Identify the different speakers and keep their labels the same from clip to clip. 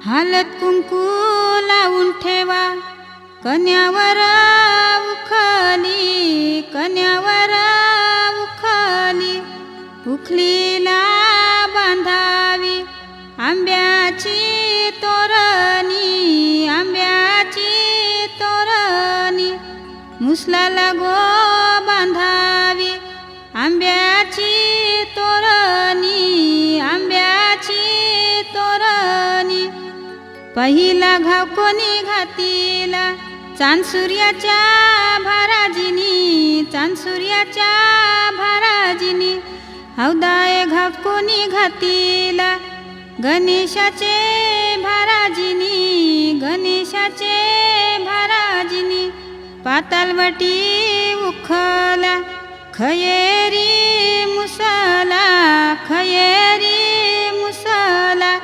Speaker 1: हालत कुंकू लावून ठेवा कन्यावर उखली, कन्यावर उखली, उखलीला बांधावी आंब्याची तोरणी, आंब्याची तोरणी, मुसलाला गो बांधावी आंब्याची तोरणी, आंब्याची तोरणी, पहिला घाव कोणी घातीला चांद सूर्याच्या भाराजिनी, चांद सूर्याच्या भाराजिनी, हौदाय घाव कोणी घातीला गणेशाचे भाराजिनी, गणेशाचे भाराजिनी, पातालवटी उखला खयेरी मुसला, खयेरी मुसला,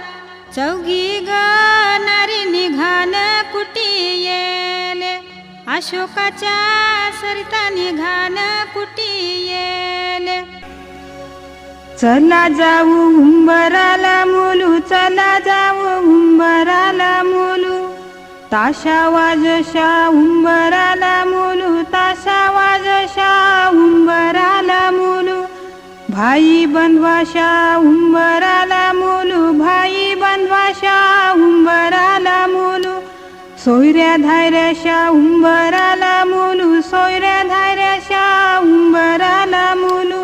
Speaker 1: चौघी गणारी निघाल कुटीयेले, अशोकाच्या सरिता निघाल कुटीयेले. चला जाऊ उंबराला मुलू, चला जाऊ उंबराला मुलू, ताशा वाजशा उंबराला मुलू, ताशा वाजशा उंबराला मुलू, भाई बंधवाशा उंबराला मुलू, भाई बंधवाशा उंबराला मुलू, सोयऱ्या धायऱ्याशा उंबराला मुलू, सोयऱ्या धायऱ्याशा उंबराला मुलू,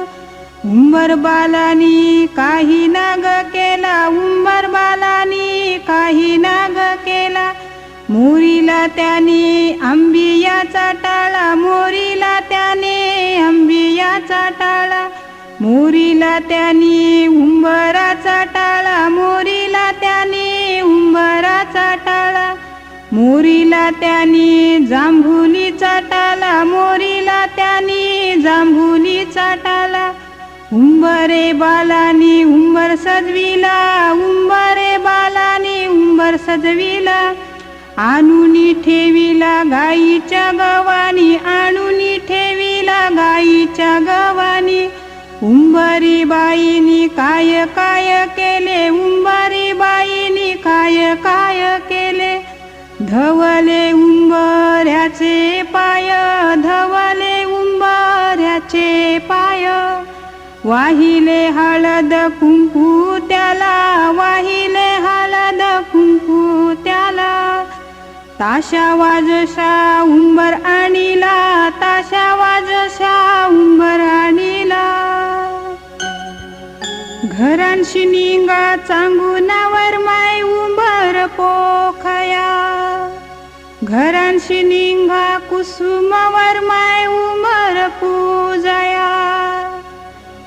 Speaker 1: उंबर बालानी काही नाग केला, उंबर बालानी काही नाग केला, मोरीला त्याने आंबियाचा टाळा, मोरीला त्याने आंबियाचा टाळा, मोरीला त्याने उंबराचा टाळा, मोरीला त्याने उंबराचा टाळा, मोरीला त्याने जांभुलीचा टाळा, मोरीला त्याने जांभुलीचा टाळा, उंबरे बालानी उंबर सजविला, उंबरे बालानी उंबर सजविला, आणूनी ठेविला गाईच्या गवानी, आणूनी ठेविला गाईच्या गवानी, उंबरी बाईनी काय काय केले, उंबरी बाईनी काय काय केले, धवले उंबऱ्याचे पाय, धवले उंबऱ्याचे पाय, वाहिले हळद कुंकू त्याला, वाहिले हळद कुंकू त्याला, ताशा वाजशा उंबर आणीला, ताशा वाजशा उंबर आणीला, घरांशी निंगा चांगुनावर माय उंबर पोखया, घरांशी निंगा कुसुमावर माय उंबर पूजया,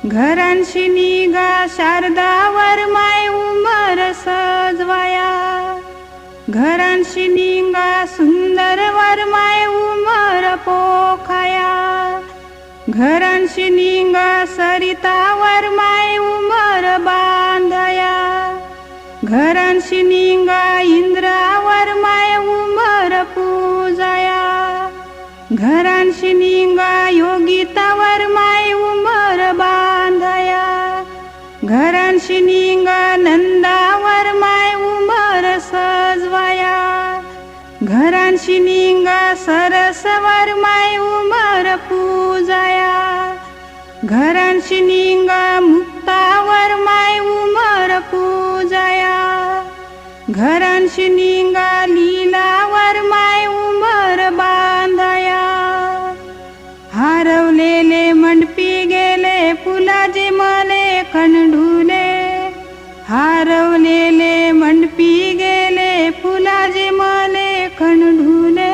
Speaker 1: घरांशी निगा शारदावर माय उंबर सजवया, घरांशी निंगा सुंदरवर माय उंबर पोखया, घरांशी निंगा सरितावर माय उंबर बांधया, घरांशी निंगा इंद्रावर माय उंबर पूजया, घरांशी निंगा योगितावर माय उंबर बांधया, घरांशी निंगा नंदावर माय उंबर सजवया, घरांशी निंगा सरसवर माय उंबर पूजया, घरांशी निंगा मुक्तावर माय उंबर पूजया, घरांशी निंगा लीलावर माय उंबर बांधया, हरवलेले मंडपी गेले फुलाचे मले खंडुले, हरवलेले मंडपी गेले फुलाचे मले खंडुले.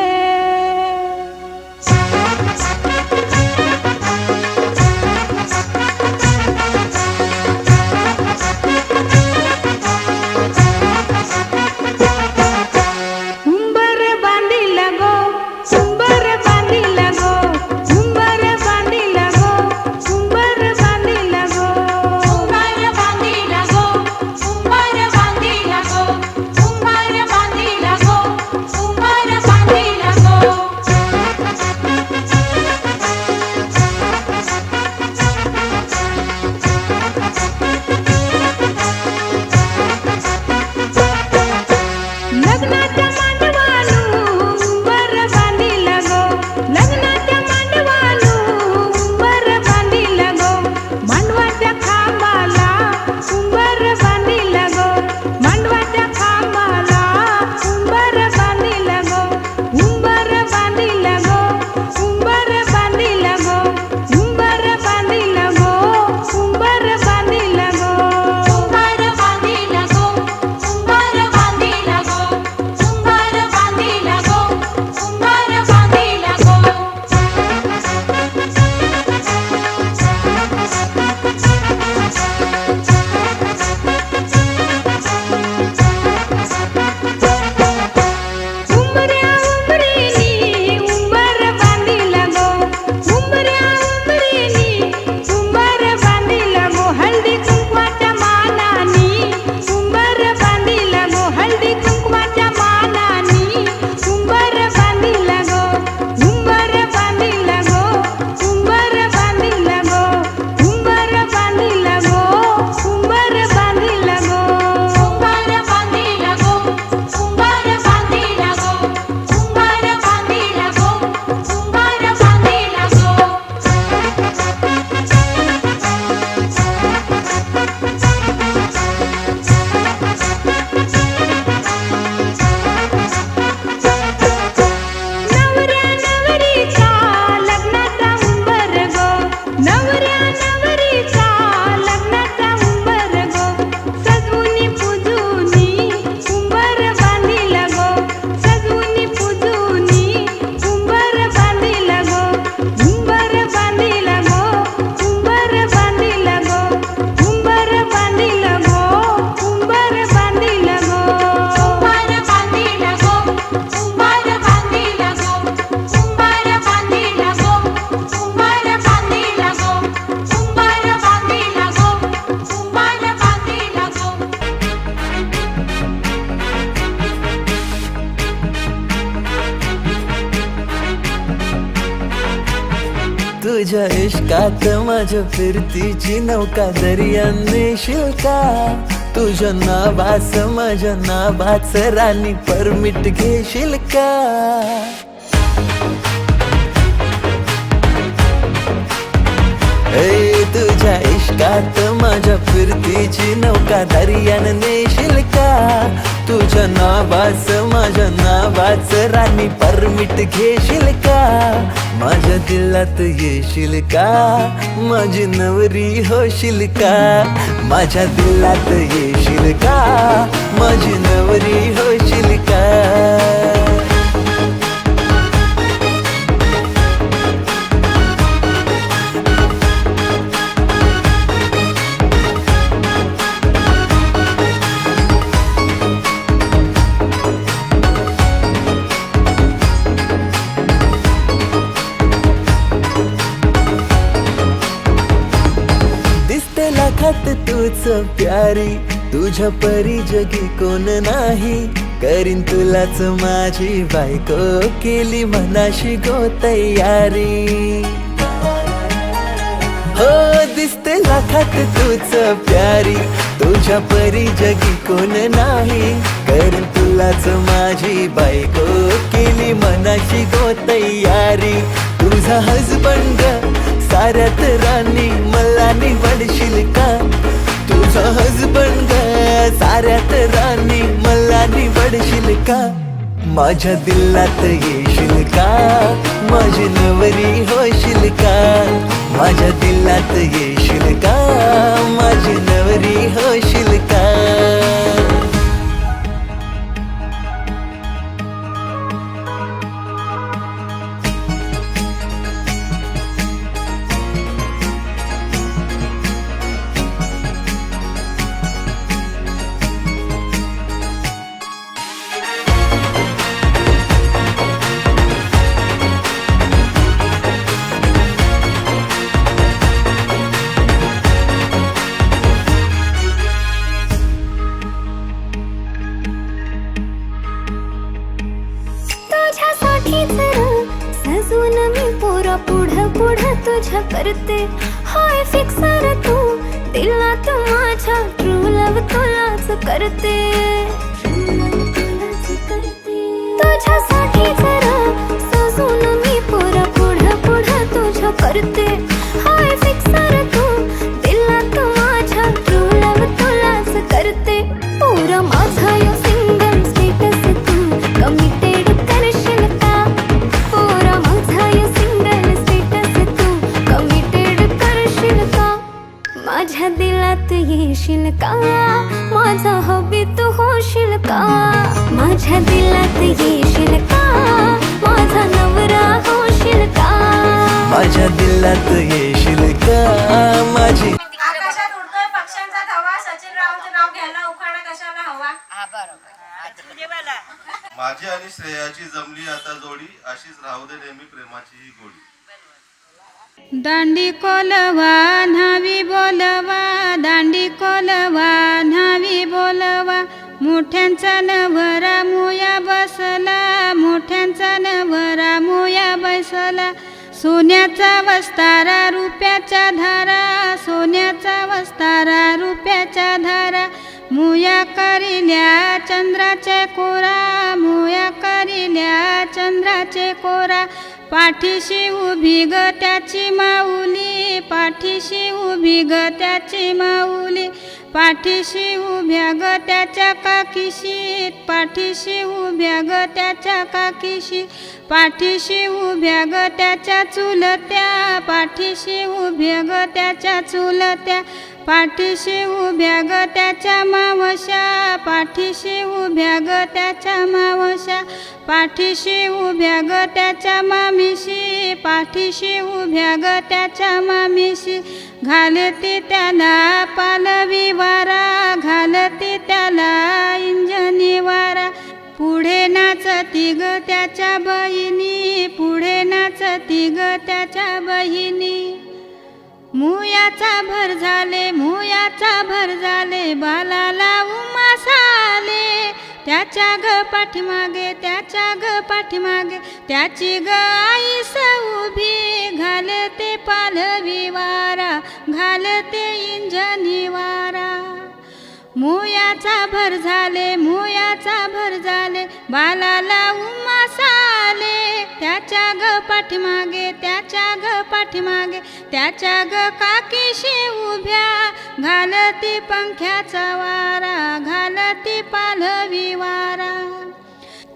Speaker 2: तुझ्या इश्कात माझ्या फिरतीची नौका दर्याने शिलका तुझ्या नावास माझ्या नावाच राणी परमिट घेशील का तुझ्या इश्कात माझ्या फिरतीची नौका दर्यान नेशील का तुझ्या नावास माझ्या नावाच राणी परमिट घेशील का माझ्या दिलात येशील का माझी नवरी होशील का माझ्या दिलात येशील का माझी नवरी होशील का लाखात तूच प्यारी तुझ्या परी जगी कोण नाही करीन तुलाच माझी बायको केली मनाशी गो तयारी हो दिसते लाखात तूच प्यारी तुझ्या परी जगी कोण नाही करीन तुलाच माझी बायको केली मनाशी गो तयारी तुझा हजबंड साऱ्यात राणी मला निवडशील का तुझा हजबंड साऱ्यात राणी मला निवडशील का माझ्या दिलात येशील का माझी नवरी होशील का माझ्या दिलात येशील का माझी नवरी होशील का
Speaker 3: सजून मी पोरा पुढं पुढं तुझ्या करते हाय फिक्सर तू दिलात माझ्या ट्रू लव तुलाच करते तुझ्यासाठी जरा सजून मी पोरा पुढं पुढं तुझ्या करते हाय फिक्सर तू दिलात माझ्या ट्रू लव तुलाच करते पोरा माझा यो सिंगल स्टेटस तू कमिटेड करशील का पोरा माझा यो सिंगल स्टेटस तू कमिटेड करशील का माझ्या दिलात येशील का माझा हबी तू होशील का माझ्या दिलात येशील का माझा नवरा होशील का
Speaker 2: माझ्या दिलात येशील का माझी
Speaker 4: आकाशात उडतोय पक्ष्यांचा थवा सचिन रावांचं नाव घ्यायला उखाणा कशाला हवा
Speaker 5: माझी आणि श्रेयाची जमली आता जोडी अशीच राहू दे नेहमी प्रेमाची ही गोडी
Speaker 1: दांडी कोलवा न्हावी बोलवा दांडी कोलवा न्हावी बोलवा मोठ्यांचा नवरा मोया बसला मोठ्यांचा नवरा मोया बसला सोन्याचा वस्तारा रुपयाच्या धारा सोन्याचा वस्तारा रुपयाच्या धारा मोया करिल्या चंद्राचे कोरा मोया करिल्या चंद्राचे कोरा पाठीशी उभी ग त्याची माऊली पाठीशी उभी ग त्याची माऊली पाठीशी उभ्या ग त्याच्या काकीशी पाठीशी उभ्या ग त्याच्या काकीशी पाठीशी उभ्या ग त्याच्या चुलत्या पाठीशी उभ्या ग त्याच्या चुलत्या पाठीशी उभ्या ग त्याच्या मावश्या पाठीशी उभ्या ग त्याच्या मावश्या पाठीशी उभ्या ग त्याच्या मामीशी पाठीशी उभ्या ग त्याच्या मामीशी घालते त्याला पालवी वारा घालते त्याला इंजनी वारा पुढे नाचती ग त्याच्या बहिणी पुढे नाचती ग त्याच्या बहिणी मुयाचा भर झाले बालाला उमास आले त्याच्या ग पाठीमागे त्याच्या ग पाठीमागे त्याची ग आईस उभी घालते पालवी वारा घालते इंजनी वारा मुयाचा भर झाले मुयाचा भर झाले बालाला उमास आले त्याच्या ग पाठीमागे त्याच्या ग पाठीमागे त्याच्या ग काकीशी उभ्या घालती पंख्याचा वारा घालती पालवी वारा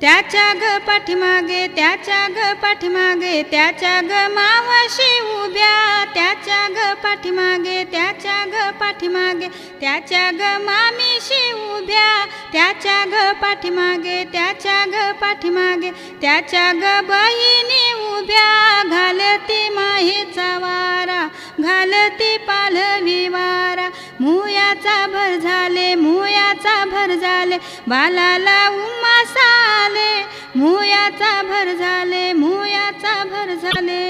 Speaker 1: त्याच्या ग पाठीमागे त्याच्या ग पाठीमागे त्याच्या ग मावशी उभ्या त्याच्या ग पाठीमागे त्याच्या ग पाठीमागे त्याच्या ग मामीशी उभ्या त्याच्या ग पाठीमागे त्याच्या ग पाठीमागे त्याच्या ग बहिणी उभ्या घालती माहीचा वारा घालती पालवी वारा मुयाचा भर झाले मुयाचा भर झाले बालाला उमास आले मुयाचा भर झाले मुयाचा भर झाले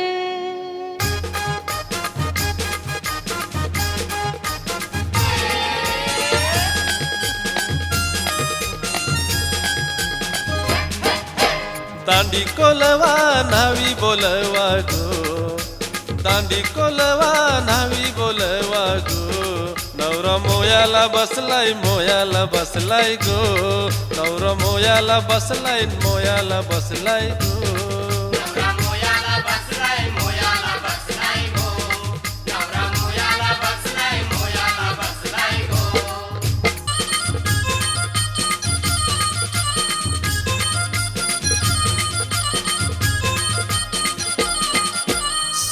Speaker 6: दांडी कोलवा न्हावी बोलवा गो दांडी कोलवा न्हावी बोलवा गो नवरा मोयाला बसलाय गो नवरा मोयाला बसलाय गो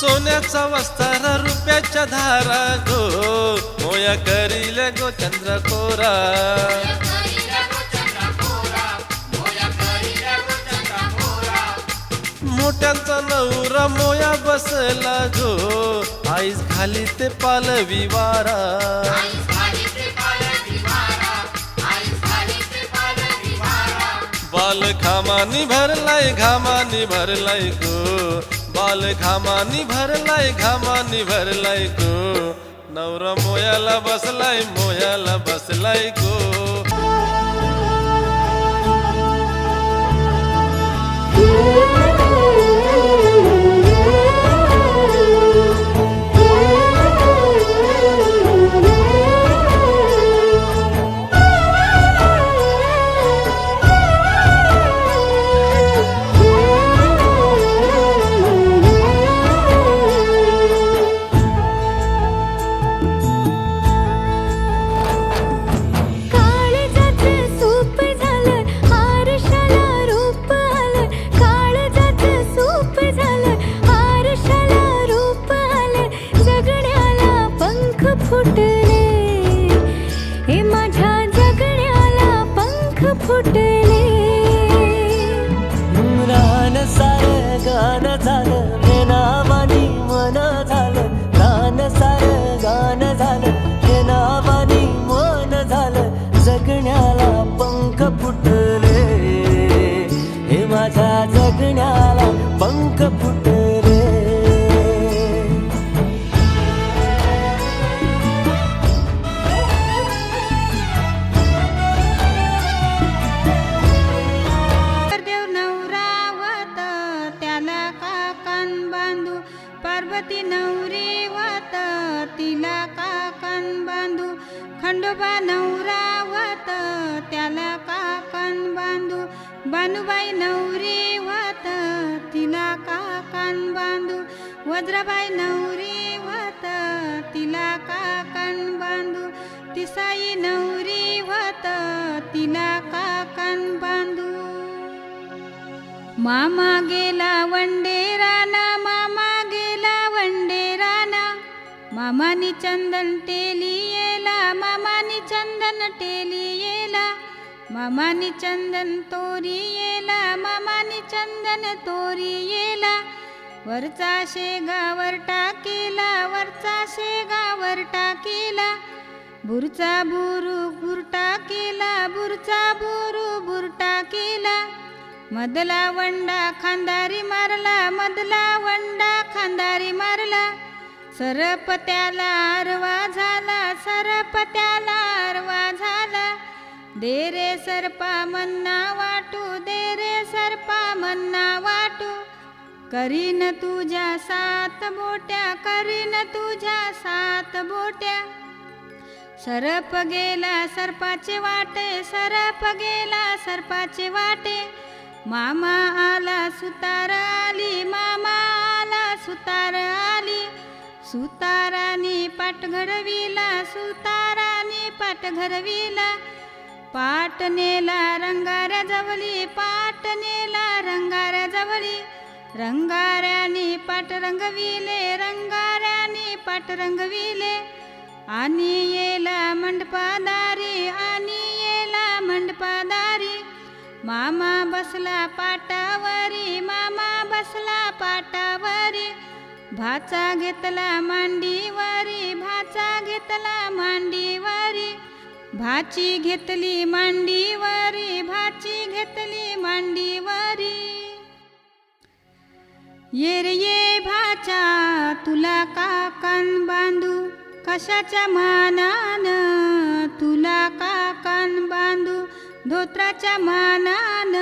Speaker 6: सोन्याचा वस्तार रुपयाच्या धारा गो मोया करीले गो चंद्रकोरा मोठ्यांचा नवरा मोया बसला गो आईस खाली ते पालवी वारा बाल घामानी भरलाय गो बाल घामानी भरलाय गो नवरा मोयाला बसलाय गो
Speaker 2: रान सार गान झालं मेनावानी मन झालं रान सार गान झालं मेनावानी मन झालं जगण्याला पंख फुटले हे माझ्या जगण्याला पंख फुटले
Speaker 1: पार्वती नवरी वत तिला काकण बांधू खंडोबा नवरा वत त्याला काकण बांधू बानुबाई नवरी वत तिला काकण बांधू वज्रबाई नवरी वत तिला काकण बांधू तिसाई नवरी वत तिला काकण बांधू मामा गेला वंडेराना मामा गेला वंडेराना मामानी चंदन टेली येला मामानी चंदन टेली येला मामानी चंदन तोरी येला मामानी चंदन तोरी येला वरचा शेगावर टाकीला वरचा शेगावर टाकीला बुरचा बुरु बुर टाकीला बुरचा बुरु बुर टाकीला मधला वंडा खांदारी मारला मधला वंडा खांदारी मारला सरप त्याला आरवा झाला सरप त्याला आरवा झाला दे रे सरपा मन्ना वाटू, दे रे सरपा मन्ना वाटू. करीन तुझ्या 7 बोट्या, करीन तुझ्या 7 बोट्या. सरप गेला सरपाचे वाटे, सरप गेला सरपाचे वाटे. मामा आला सुतार आली, मामा आला सुतार आली. सुतारानी पाट घडविला, सुतारानी पाट घडविला. पाट नेला रंगाऱ्या जवळी, पाट नेला रंगाऱ्या जवळी. रंगाऱ्यानी पाट रंगविले, रंगाऱ्यानी पाट रंगविले. आणि येला मंडपादारी, आणि येला मंडपादारी. मामा बसला पाटावरी, मामा बसला पाटावरी. भाचा घेतला मांडीवरी, भाचा घेतला मांडीवरी. भाची घेतली मांडीवरी, भाची घेतली मांडीवरी. ये रे ये भाचा तुला काकान बांधू, कशाच्या मानान तुला काकान बांधू. धोत्राच्या मानान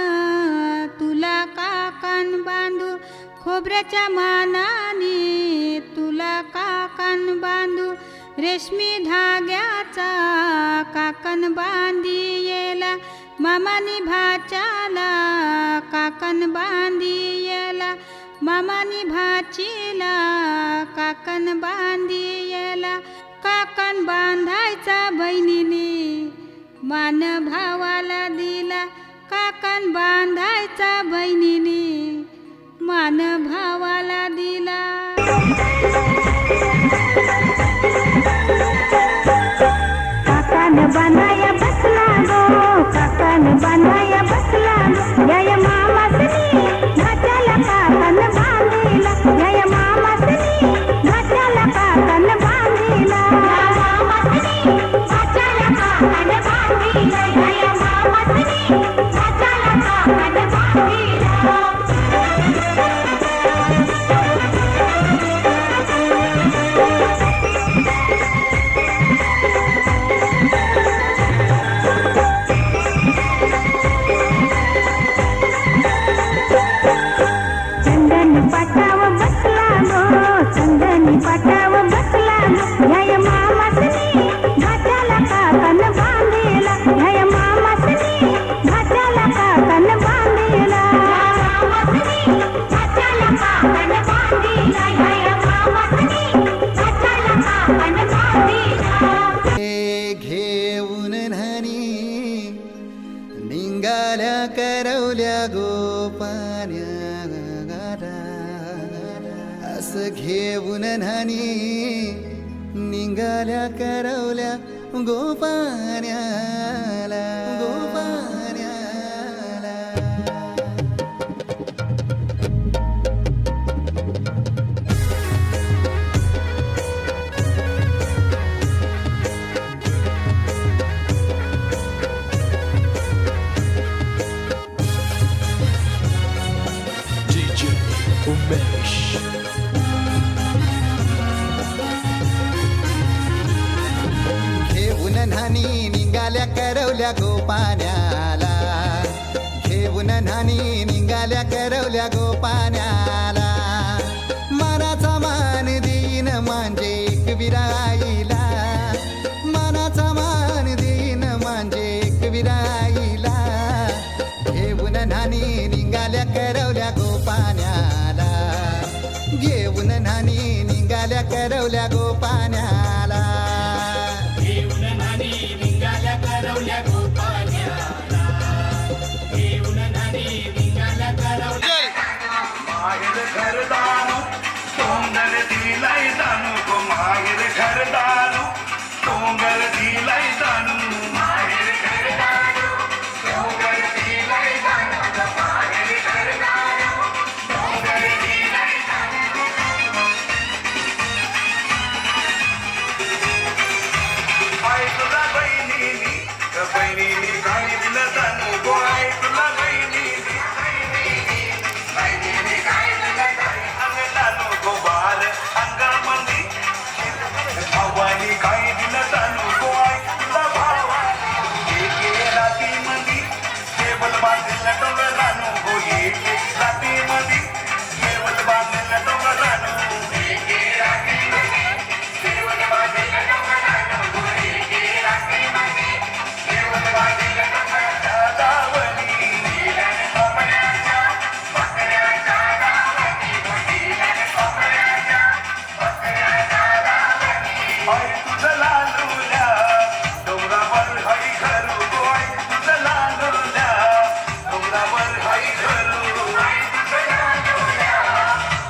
Speaker 1: तुला काकान बांधू. खोबऱ्याच्या मानाने तुला काकान बांधू. रेशमी धाग्याचा काकन बांधी येला. मामानी भाच्याला काकन बांधी येला. मामानी भाचीला काकन बांधी येला. काकन बांधायचा बहिणीने मान भावाला दिला. काकन बांधायचा बहिणीने मान भावाला दिला.
Speaker 3: काकान बांधाया बसला गो, काकान बांधाया बसला गो. जय मामासनी भाच्याला काकान बांधिला. जय मामासनी भाच्याला काकान बांधिला. मामासनी भाच्याला काकान बांधिला. जय मामासनी भाच्याला काकान बांधिला. चंदनी पाटाव बसला गो, चंदनी पाटाव बसला गो. जय मामासनी भाच्याला काकन बांधिला. जय मामासनी भाच्याला काकन बांधिला. मामासनी भाच्याला काकन बांधिला. जय मामासनी भाच्याला काकन बांधिला.
Speaker 7: घेऊन न्हाणी निंगाल्या करवल्या गोपान्या. असं घेऊन न्हाणी निंगाल्या करवल्या गोपान्याला, गोपान्याला. घेऊन न्हाणी निघाल्या करवल्या गोपान्याला. घेऊन न्हाणी निघाल्या करवल्या गोपान्याला. मानाचा मान देईन म्हणजे एक विराईला. मानाचा मान देईन म्हणजे एक विराईला. घेऊन न्हाणी निघाल्या करवल्या गोपान्याला. घेऊन न्हाणी निघाल्या करवल्या गोपान्याला.
Speaker 8: घेऊन न्हाणी निघाल्या करवल्या गोपान्याला. घेऊन न्हाणी निघाल्या करवल्या.
Speaker 9: माहेर घरदारू तोंगल दिलाई दानू गो. माहेर घरदारू तोंगल दिलाई दानू. माहेर घरदारू तोंगल दिलाई दानू गो. माहेर घरदारू तोंगल दिलाई दानू. राती मधी केवल बांधलेलं डोंगरानं हो एके राती मधी केवल बांधलेलं डोंगरानं एके राती मधी केवल बांधलेलं डोंगरानं हो एके राती मधी केवल बांधलेलं डोंगराच्या दावणी दिल्याने कोंबड्याच्या बकऱ्याच्या दावणी दिल्याने कोंबड्याच्या बकऱ्याच्या दावणी आई तुझं लालूल्या डोंगरावर हई घरू आई तुझं लालूल्या डोंगरावर हई घरू आई तुझं लालूल्या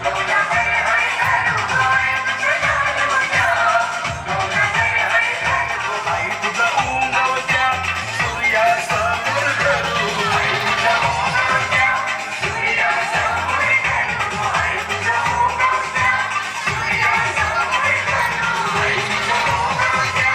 Speaker 9: डोंगरावर हई घरू आई तुझं लालूल्या डोंगरावर हई घरू आई तुझं उंगवत्या सूर्यासमोर घरू आई तुझं उंगवत्या सूर्यासमोर घरू आई तुझं उंगवत्या सूर्यासमोर घरू आई तुझं उंगवत्या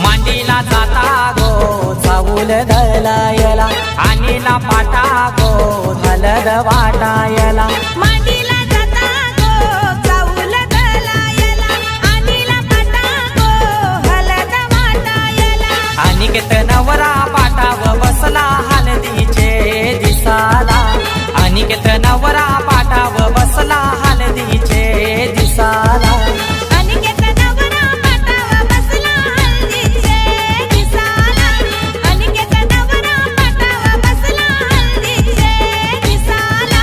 Speaker 2: मांडीला जाता गो चावूल दलायला आणीला पाटा गो हलद वाटायला
Speaker 1: मांडीला जाता गो चाऊल दलायला आणीला पाटा गो हलद वाटायला
Speaker 2: अनिकेत नवरा पाटाव बसला हलदीचे दिसाला अनिकेत नवरा पाटाव बसला हलदीचे दिसाला
Speaker 1: अनिकेत नवरा पाटावा बसला हळदीचे दिसाला अनिकेत नवरा पाटावा बसला हळदीचे दिसाला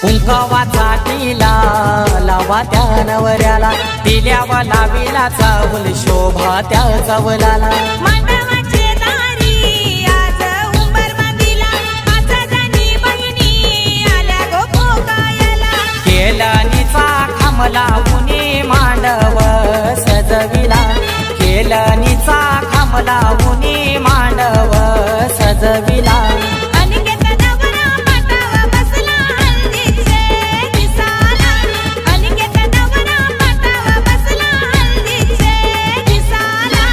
Speaker 2: कुंकवाचा टिला लावा त्या नवऱ्याला दिल्यावा लावीला चावल शोभा त्या चावलाला
Speaker 1: मांडवाचे दारी आज उंबर बांधिला पाच जणी बहिणी आल्या गो पोकायला
Speaker 2: केलनीचा खांबला उनी मांडव सजविला केलनीचा खांबला उनी मांडव सजविला
Speaker 1: अनिकेत नवरा पाटावा बसला हळदीचे दिसाला अनिकेत नवरा पाटावा बसला हळदीचे दिसाला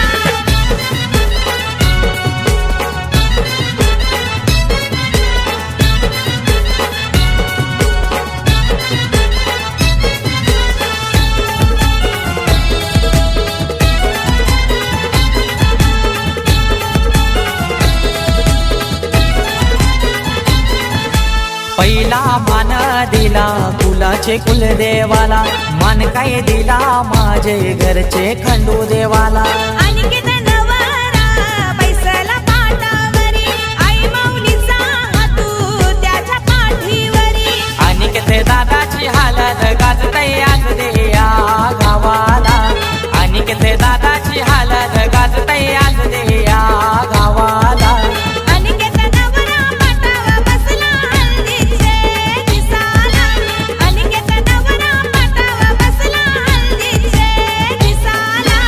Speaker 2: पहिला मान दिला कुलाचे कुलदेवाला मान काय दिला माझे घरचे खंडू देवाला
Speaker 1: अनिकेत नवरा बैसला पाटावरी आई माऊलीचा हातू त्याच्या पाठीवरी
Speaker 2: अनिकेत दादाची हालत गाजतय आज देया गावाला अनिकेत दादाची हालत गाजतय आज देया गावाला
Speaker 1: अनिकेत नवरा पाटावा बसला हळदीचे दिसाला अनिकेत नवरा पाटावा बसला हळदीचे दिसाला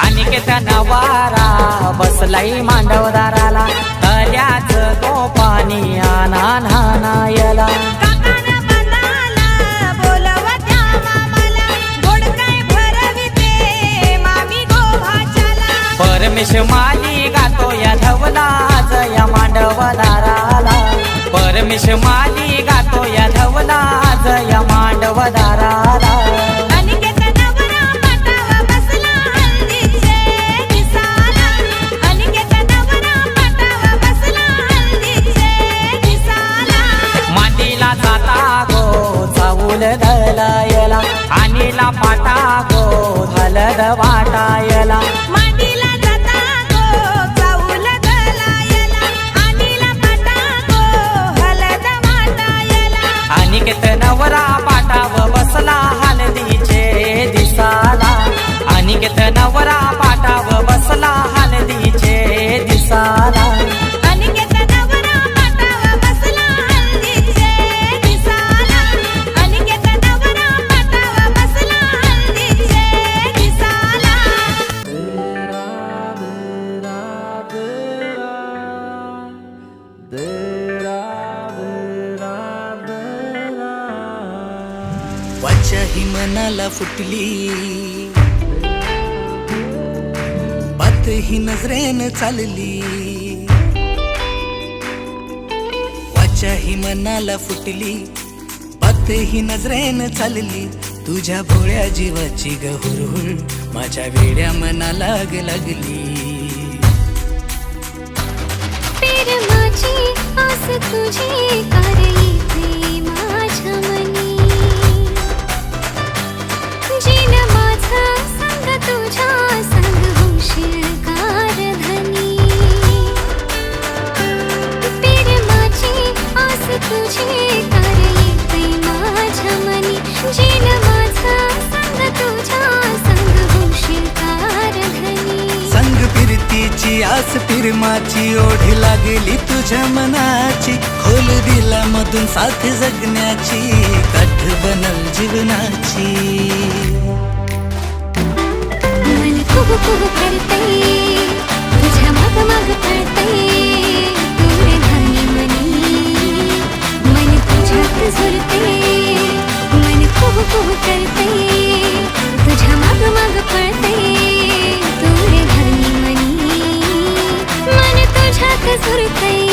Speaker 2: अनिकेत नवारा बसलाई मांडवदाराला तल्याच तो पाणी आना नानायला
Speaker 1: काकानं बंदाला बोलवत्या मामाला गोड काय भरविते मामी गोभाच्याला
Speaker 2: परमेश माली गातो या धवलाच या मांडवदाराला परमेश माली गातो या धवलाच या मांडवदाराला
Speaker 1: अनिकेत नवरा पाटावा बसला हळदीचे दिसाला अनिकेत नवरा पाटावा बसला हळदीचे दिसाला
Speaker 2: मांडीला जाता गो चावूल दलायला आणीला पाटा गो हलद वाटायला
Speaker 1: मांडीला जाता गो चाऊल
Speaker 10: वाचा ही मनाला फुटली, बात ही नजरेन चालली. वाचा ही मनाला फुटली, बात ही नजरेन चालली. तुझ्या भोळ्या जीवाची गहुरहुर माझ्या वेड्या मनाला लागली.
Speaker 3: प्रेमाची आस तुझी करते माझ्या मनी, जीन माझा संग तुझ्या संग होशील कारधनी. प्रेमाची आस तुझी करते माझ्या मनी, जीन माझा संग तुझ्या संग होशील कारधनी.
Speaker 10: संग फिरतीची आस फिरमाची ओढ लागली तुझ्या मनाची. खोल दिला मधून साथ जगण्याची, काठ बनल जीवनाची.
Speaker 3: मन कुहू कुहू करतंय, तुझ्या माग माग पळतंय. दूर धानी मनी, मन तुझ्यात झुलतंय. मन कुहू कुहू करतंय, तुझ्या माग माग पळतंय. दूर धानी मनी, मन तुझ्यात झुलतंय.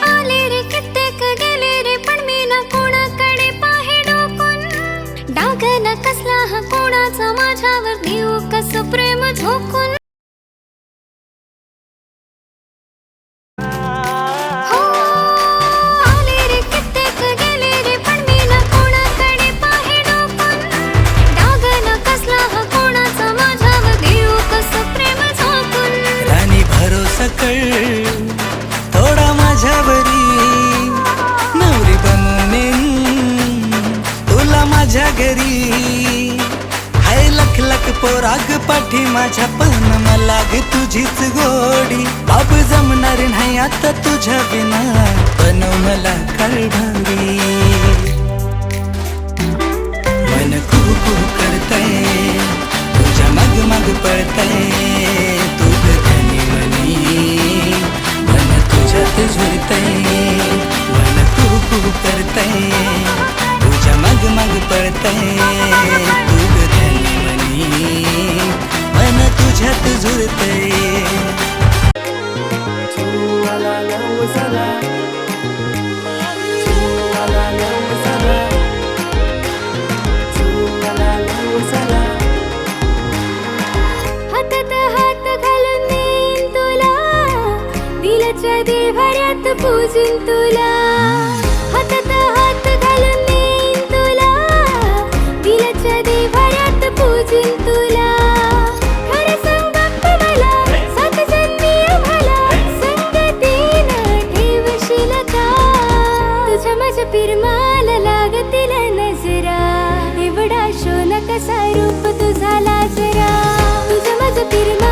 Speaker 3: आले रे कित्येक गेले रे, पण मी ना कोणाकडे पाहे डोकून. डाग न कसला हा कोणाचा, माझ्यावर देऊ कसं प्रेम झोकून. हो, आले रे कित्येक गेले रे, पण मी ना कोणाकडे पाहे डोकून. डाग न कसला हा कोणाचा, माझ्यावर देऊ कसं प्रेम झोकून.
Speaker 10: राणी भरोसा कर थोडा माझ्यावरी, नवरी बनून येईन तुला माझ्या घरी. हाय लख लख पोराग पाठी माझ्या, पण मला ग तुझीच गोडी. बाब जमणार नाही आता तुझ्या बिना, बनव मला कारभारी. मन कुहू कुहू करतंय, तुझ्या माग माग पळतंय. तू धनी मनी, मन तुझ्यात झुलतंय. मन कुहू कुहू करतंय, तुझ्या माग माग पळतंय. तू धनी मनी, मन तुझ्यात झुलतंय.
Speaker 3: हातात हात घालून देईन तुला, दिलाच्या देव्हाऱ्यात पूजून तुला. हातात हात घालून देईन तुला, दिलाच्या देव्हाऱ्यात पूजून तुला. खरं संगप्प मला, सात जन्मी आम्हाला, संगतीनं ठेवशील का. तुझ्या माझ्या पिरमाला लागतील नजरा, एवढा शोन कसा रूप तुझा लाजरा. तुझ्या माझ्या पिरमा